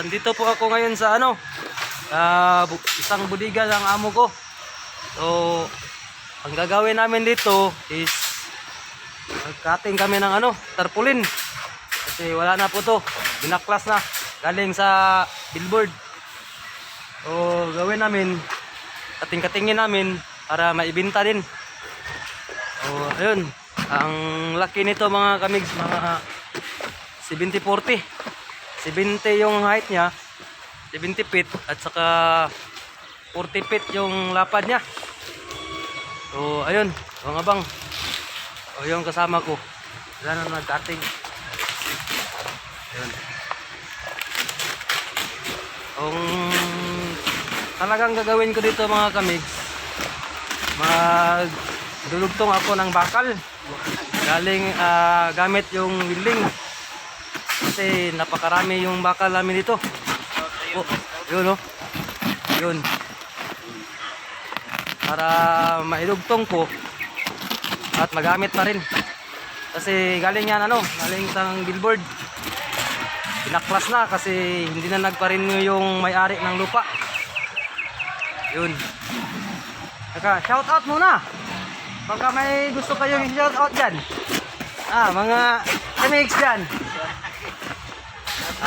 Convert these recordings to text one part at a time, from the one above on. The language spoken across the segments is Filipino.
Nandito po ako ngayon sa isang budiga ng amo ko. So, ang gagawin namin dito is mag-cutting kami ng tarpaulin. Kasi wala na po to. Binaklas na. Galing sa billboard. So, gawin namin, kating-katingin namin para maibenta din. So, ayun. Ang laki nito mga kamigs, mga 70-40. 70 yung height niya, 70 feet, at saka 40 feet yung lapad niya. So, ayun, mga bang. O, yung kasama ko. Wala na nag-cutting. Ayun. Kung talagang gagawin ko dito mga kamigs, magdudugtong ako ng bakal. Galing gamit yung welding. Kasi napakarami yung bakal namin dito. Oh, yun oh. Yun. Para maidugtong ko at magamit pa rin. Kasi galing yan galing sa billboard. Pinaklas na kasi hindi na nagpa-renew yung may-ari ng lupa. Yun. Saka shout out muna. Baka may gusto kayong shout out dyan. Mga kamigs dyan.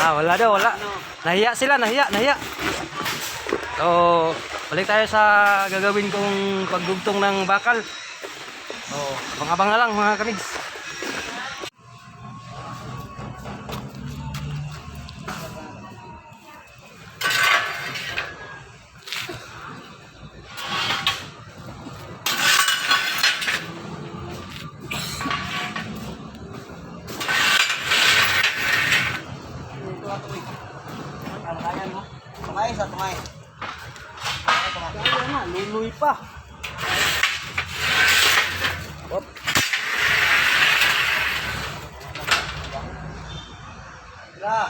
Wala daw, wala. Nahiya sila, nahiya. So, balik tayo sa gagawin kong pagdugtong ng bakal. So, abang-abang na lang mga kamigs. Tumay. Kaya na, luloy pa. Op. Dira.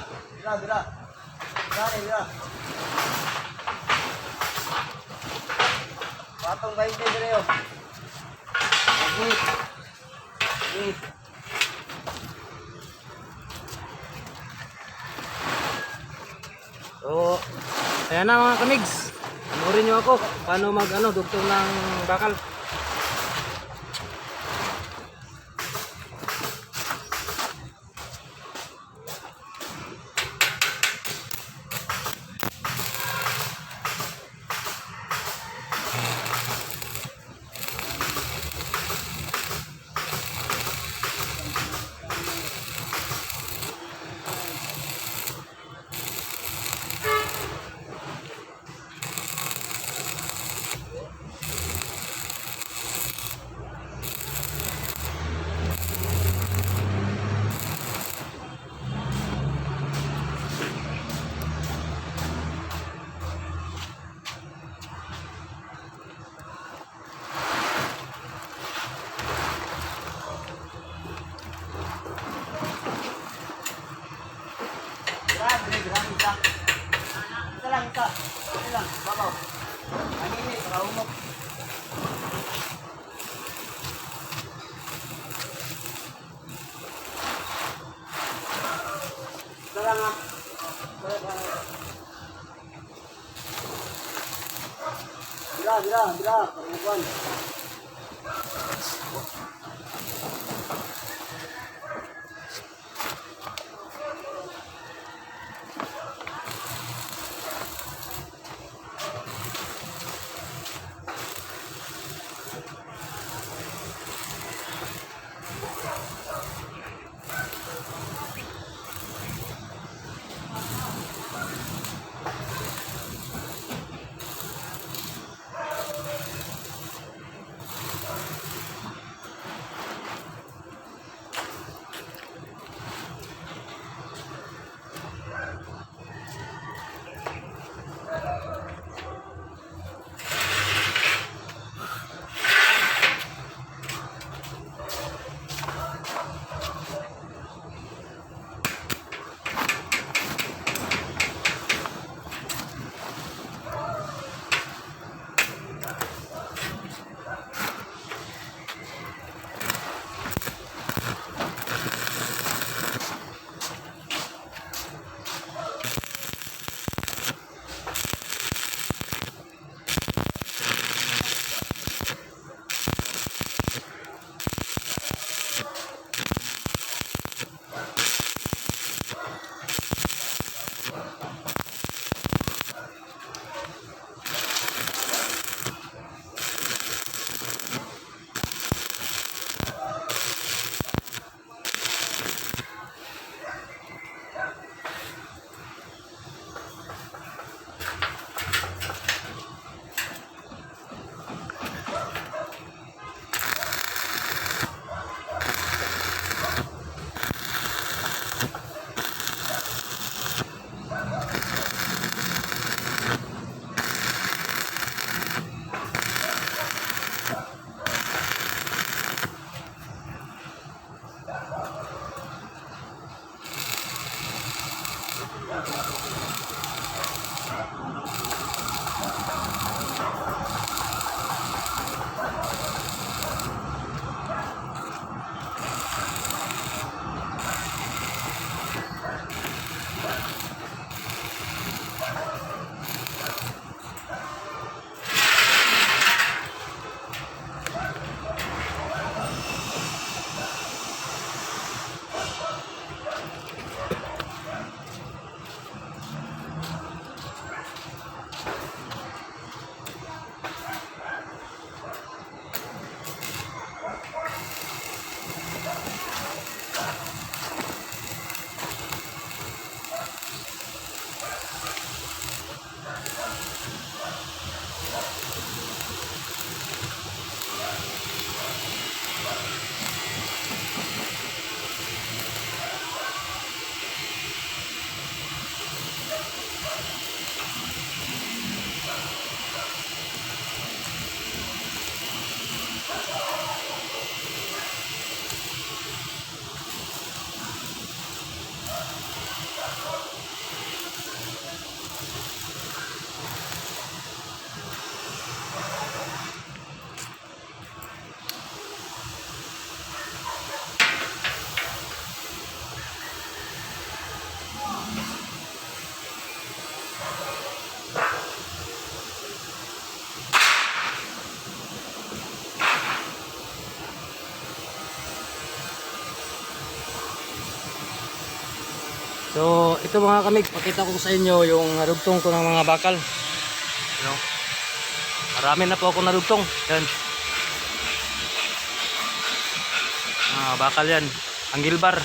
Patong 20 dire yo. So, ayan na mga kamigs. Panoorin nyo ako paano dugtong ng bakal. Isa lang, babaw. Anini, raumok. Isa lang ha. Bila, perempuan. So, ito mga kamig, pakita ko sa inyo yung narugtong ko ng mga bakal. Ano? Marami na po ako narugtong. Yan. Bakal yan. Angle bar.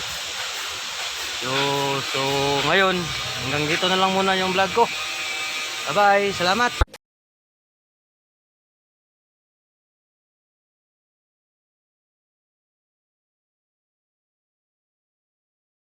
So, ngayon, hanggang dito na lang muna yung vlog ko. Bye-bye. Salamat.